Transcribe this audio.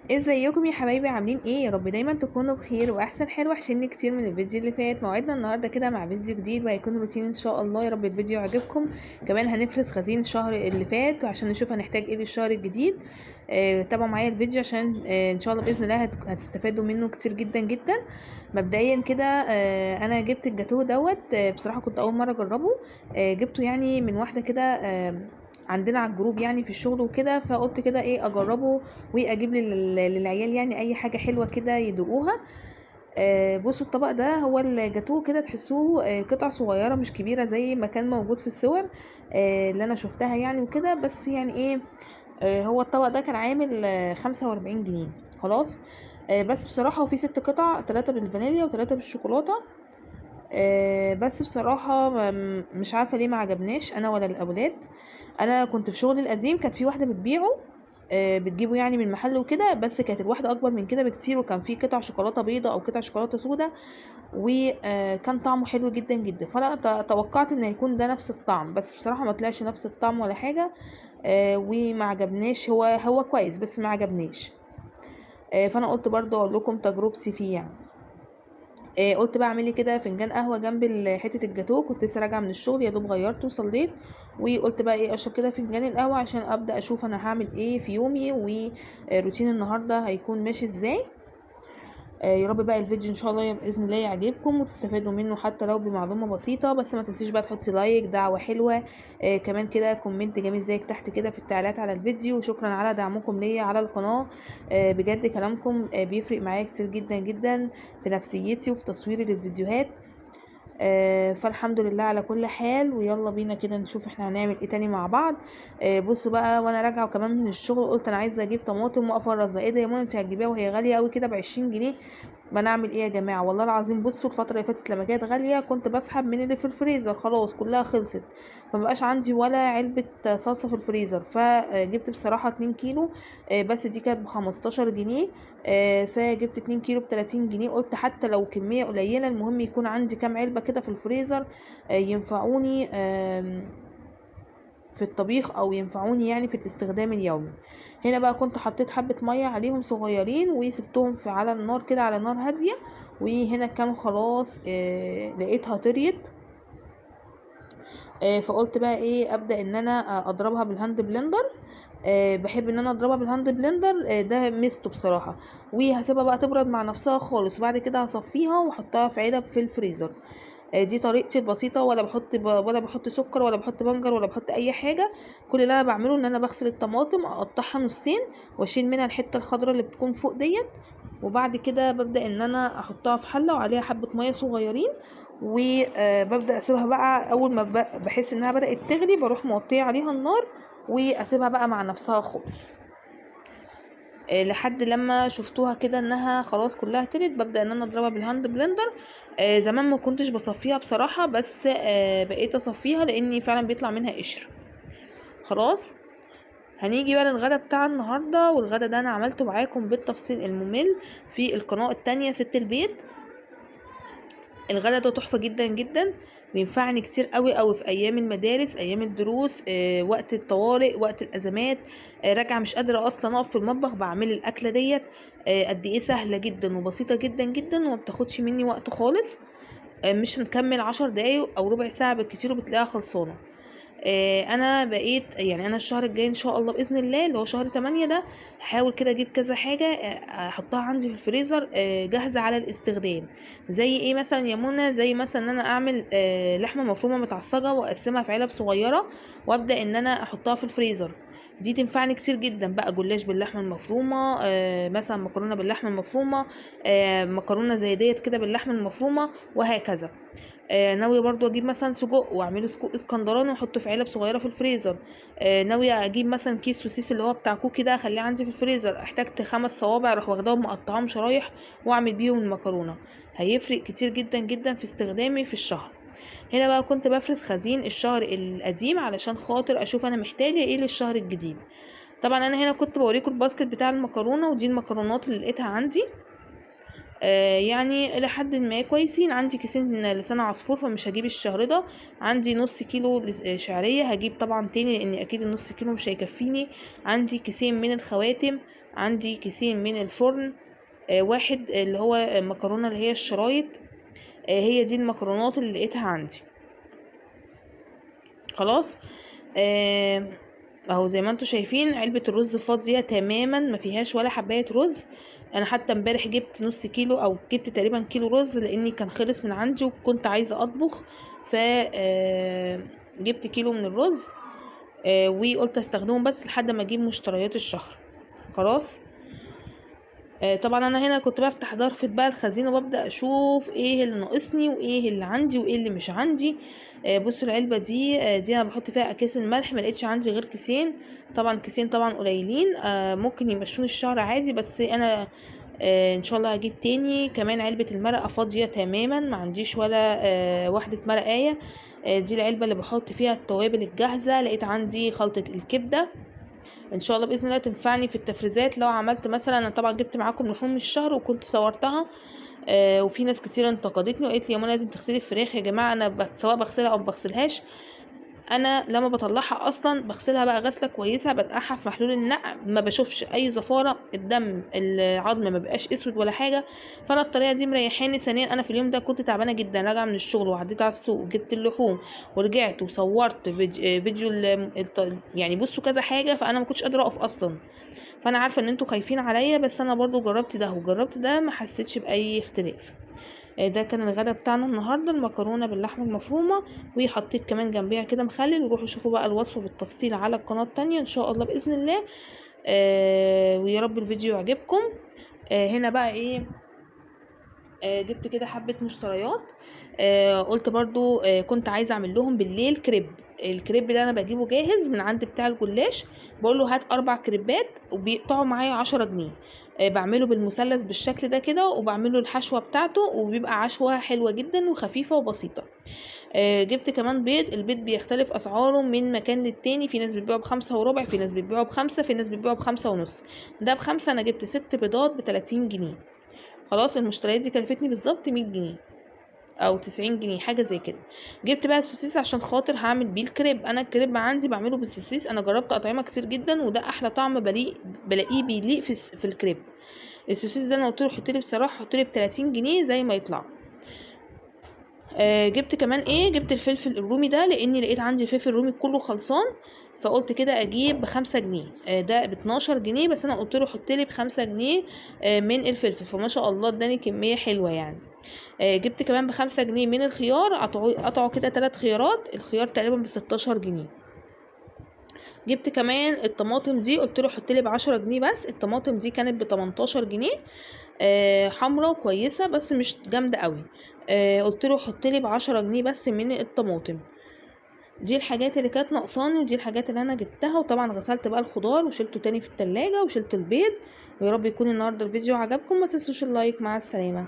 ازيكم يا حبايبي؟ عاملين ايه؟ يا رب دايما تكونوا بخير واحسن حال. وحشني كتير من الفيديو اللي فات. موعدنا النهارده كده مع فيديو جديد وهيكون روتين ان شاء الله. يا رب الفيديو يعجبكم. كمان هنفرز خزين الشهر اللي فات وعشان نشوف هنحتاج ايه للشهر الجديد. تابعوا معايا الفيديو عشان ان شاء الله باذن الله هتستفادوا منه كتير جدا جدا. مبدئيا كده انا جبت الجاتوه دوت. بصراحه كنت اول مره اجربه. جبته يعني من واحده كده عندنا على الجروب يعني في الشغل وكده، فقلت كده ايه اجربه واجيب للعيال يعني اي حاجه حلوه كده يدوقوها. بصوا الطبق ده هو الجاتوه كده تحسوه قطع صغيره مش كبيره زي ما كان موجود في الصور اللي انا شفتها يعني وكده، بس يعني ايه. هو الطبق ده كان عامل 45 جنيه. خلاص. بس بصراحه هو فيه 6 قطع، 3 بالفانيليا و3 بالشوكولاته. بس بصراحة مش عارفة ليه ما عجبناش انا ولا الاولاد. انا كنت في شغلي القديم كانت في واحدة بتبيعه، بتجيبه يعني من محل وكده، بس كانت الواحدة اكبر من كده بكتير وكان فيه قطع شوكولاتة بيضة او قطع شوكولاتة سودا، وكان طعمه حلو جدا جدا. فانا توقعت ان هيكون ده نفس الطعم، بس بصراحة ما طلعش نفس الطعم ولا حاجة. وما عجبناش. هو كويس بس ما عجبناش. فانا قلت برضو اقول لكم تجربتي فيه يعني. قلت بقى اعملي كده فنجان قهوه جنب حته الجاتوه. كنت لسه راجعه من الشغل يا دوب غيرت وصليت، وقلت بقى ايه اشرب كده فنجان القهوه عشان ابدا اشوف انا هعمل ايه في يومي وروتين النهارده هيكون ماشي ازاي. يا رب بقى الفيديو ان شاء الله باذن الله يعجبكم وتستفادوا منه حتى لو بمعلومه بسيطه. بس ما تنسيش بقى تحطي لايك، دعوه حلوه. كمان كده كومنت جميل زيك تحت كده في التعليقات على الفيديو. وشكرا على دعمكم ليا على القناه. بجد كلامكم بيفرق معايا كتير جدا جدا في نفسيتي وفي تصويري للفيديوهات. فالحمد لله على كل حال. ويلا بينا كده نشوف احنا هنعمل ايه تاني مع بعض. بصوا بقى، وانا راجعه وكمان من الشغل قلت انا عايزه اجيب طماطم وافرزها. ايه ده يا منى انت هتجيبيها وهي غاليه قوي كده ب20 جنيه؟ ما انا اعمل ايه يا جماعه؟ والله العظيم بصوا الفتره اللي فاتت لما كانت غاليه كنت بسحب من اللي في الفريزر، خلاص كلها خلصت. فمبقاش عندي ولا علبه صلصه في الفريزر، فجبت بصراحه 2 كيلو. بس دي كانت ب15 جنيه. فجبت 2 كيلو ب30 جنيه. قلت حتى لو كميه قليله المهم يكون عندي كام علبه كده في الفريزر ينفعوني في الطبيخ او ينفعوني يعني في الاستخدام اليومي. هنا بقى كنت حطيت حبة مية عليهم صغيرين وسبتهم على النار كده على نار هادية. وهنا كانوا خلاص لقيتها طريت. فقلت بقى ايه ابدأ ان انا اضربها بالهاند بلندر. بحب ان انا اضربها بالهاند بلندر. ده ميزته بصراحة. وهسيبها بقى تبرد مع نفسها خالص، وبعد كده هصفيها واحطها في علب في الفريزر. دي طريقتي البسيطة. ولا بحط سكر ولا بحط بنجر ولا بحط اي حاجة. كل اللي انا بعمله ان انا بغسل الطماطم اقطعها نصين واشيل منها الحتة الخضراء اللي بتكون فوق ديت. وبعد كده ببدأ ان انا احطها في حلة وعليها حبة مية صغيرين. وببدأ اسيبها بقى اول ما بحس انها بدأت تغلي بروح موطية عليها النار واسيبها بقى مع نفسها خالص. لحد لما شفتوها كده انها خلاص كلها تلت ببدأ ان انا اضربها بالهاند بلندر. زمان ما كنتش بصفيها بصراحة، بس بقيت اصفيها لاني فعلا بيطلع منها قشر. خلاص. هنيجي بقى للغدا بتاع النهاردة، والغدا ده انا عملته معاكم بالتفصيل الممل في القناة التانية ست البيت. الغدا ده تحفة جدا جدا. بينفعني كتير قوي قوي في ايام المدارس، ايام الدروس، وقت الطوارئ، وقت الازمات. راجعه مش قادره اصلا اقف في المطبخ بعمل الاكله ديت. قد ايه سهله جدا وبسيطه جدا جدا وما بتاخدش مني وقت خالص. مش هنكمل 10 دقايق او ربع ساعه بالكتير وبتلاقيها خلصانه. انا بقيت يعني انا الشهر الجاي ان شاء الله باذن الله اللي هو شهر 8 ده هحاول كده اجيب كذا حاجه احطها عندي في الفريزر جاهزه على الاستخدام. زي ايه مثلا يا منى؟ زي مثلا ان انا اعمل لحمه مفرومه متعصجه واقسمها في علب صغيره وابدا ان انا احطها في الفريزر. دي تنفعني كتير جدا بقى. جلاش باللحمه المفرومه، مثلا مكرونه باللحمه المفرومه، مكرونه زي ديت كده باللحمه المفرومه وهكذا. ناوية برضو اجيب مثلا سجق واعمله سجق اسكندراني واحطه في علب صغيرة في الفريزر. ناوية اجيب مثلا كيس سوسيس اللي هو بتاع كوكي ده اخليه عندي في الفريزر. احتجت 5 صوابع اروح واخداهم مقطعاهم شرايح واعمل بيهم المكرونة. هيفرق كتير جدا جدا في استخدامي في الشهر. هنا بقى كنت بفرز خزين الشهر القديم علشان خاطر اشوف انا محتاجة ايه للشهر الجديد. طبعا انا هنا كنت بوريكم الباسكت بتاع المكرونة، ودي المكرونات اللي لقيتها عندي. يعني الى حد ما كويسين. عندي كيسين لسان عصفور فمش هجيب الشهر ده. عندي نص كيلو شعريه، هجيب طبعا تاني لان اكيد النص كيلو مش هيكفيني. عندي كيسين من الخواتم، عندي كيسين من الفرن، واحد اللي هو مكرونه اللي هي الشرايط. هي دي المكرونات اللي لقيتها عندي. خلاص. اهو زي ما انتوا شايفين علبة الرز فاضية تماما، ما فيهاش ولا حباية رز. انا حتى امبارح جبت نص كيلو او جبت تقريبا كيلو رز لاني كان خلص من عندي وكنت عايزة اطبخ، ف جبت كيلو من الرز. وقلت استخدمه بس لحد ما اجيب مشتريات الشهر. خلاص. طبعا انا هنا كنت بفتح ضرفة بقى الخزينة وببدأ اشوف ايه اللي ناقصني وايه اللي عندي وايه اللي مش عندي. بصوا العلبة دي انا بحط فيها اكياس الملح، ما لقيتش عندي غير كيسين. طبعا كيسين طبعا قليلين، ممكن يمشون الشهر عادي، بس انا ان شاء الله هجيب تاني. كمان علبة المرقة فاضية تماما، ما عنديش ولا واحدة مرقاية. دي العلبة اللي بحط فيها التوابل الجاهزة. لقيت عندي خلطة الكبدة، ان شاء الله باذن الله تنفعني في التفريزات لو عملت مثلا. انا طبعا جبت معاكم لحوم الشهر وكنت صورتها، وفي ناس كتير انتقدتني وقالت لي يا منى لازم تغسلي الفراخ. يا جماعه انا سواء بغسلها او بغسلهاش، انا لما بطلعها اصلا بغسلها بقى غسله كويسه، بنقعها في محلول النقع، ما بشوفش اي زفاره، الدم العظم ما بقاش اسود ولا حاجه. فانا الطريقه دي مريحاني. ثانيا انا في اليوم ده كنت تعبانه جدا، راجعه من الشغل وعديت على السوق وجبت اللحوم ورجعت وصورت فيديو يعني بصوا كذا حاجه، فانا ما كنتش قادره اقف اصلا. فانا عارفه ان انتوا خايفين عليا، بس انا برضو جربت ده وجربت ده ما حسيتش باي اختلاف. ده كان الغدا بتاعنا النهارده، المكرونه باللحمه المفرومه، وحطيت كمان جنبيها كده مخلل. وروحوا شوفوا بقى الوصفه بالتفصيل على القناه التانية ان شاء الله باذن الله. ويا رب الفيديو يعجبكم. هنا بقى ايه، جبت كده حبة مشتريات. قلت برضو كنت عايزة اعمل لهم بالليل كريب. الكريب ده انا بجيبه جاهز من عند بتاع الجلاش، بقول له هات 4 كريبات وبيقطعوا معايا 10 جنيه. بعمله بالمثلث بالشكل ده كده، وبعمله الحشوة بتاعته، وبيبقى عشوة حلوة جدا وخفيفة وبسيطة. جبت كمان بيض. البيض بيختلف اسعاره من مكان للتاني، في ناس بتبيعه ب5 وربع، في ناس بتبيعه ب5، في ناس بتبيعه ب5 ونص. ده ب5. انا جبت 6 بيضات ب30 جنيه. خلاص. المشتريات دي كلفتني بالظبط 100 جنيه او 90 جنيه حاجه زي كده. جبت بقى السوسيس عشان خاطر هعمل بيه الكريب. انا الكريب عندي بعمله بالسوسيس، انا جربت اطعمه كتير جدا وده احلى طعم بلاقيه بيليق في الكريب. السوسيس ده انا قلت له حط لي بصراحه حط لي ب30 جنيه زي ما يطلع. جبت كمان ايه، جبت الفلفل الرومي ده لاني لقيت عندي الفلفل الرومي كله خلصان، فقلت كده اجيب ب5 جنيه. ده ب12 جنيه، بس انا قلت له حط لي ب5 جنيه من الفلفل، فما شاء الله اداني كميه حلوه يعني. جبت كمان ب5 جنيه من الخيار، قطعوا كده 3 خيارات، الخيار تقريبا ب16 جنيه. جبت كمان الطماطم دي، قلت له حط لي ب10 جنيه بس. الطماطم دي كانت ب18 جنيه، حمرا وكويسه بس مش جامده قوي. قلت له حط لي ب10 جنيه بس من الطماطم. دي الحاجات اللي كانت ناقصاني ودي الحاجات اللي انا جبتها. وطبعا غسلت بقى الخضار وشلته تاني في التلاجة وشلت البيض. ويا رب يكون النهارده الفيديو عجبكم، ما تنسوش اللايك. مع السلامه.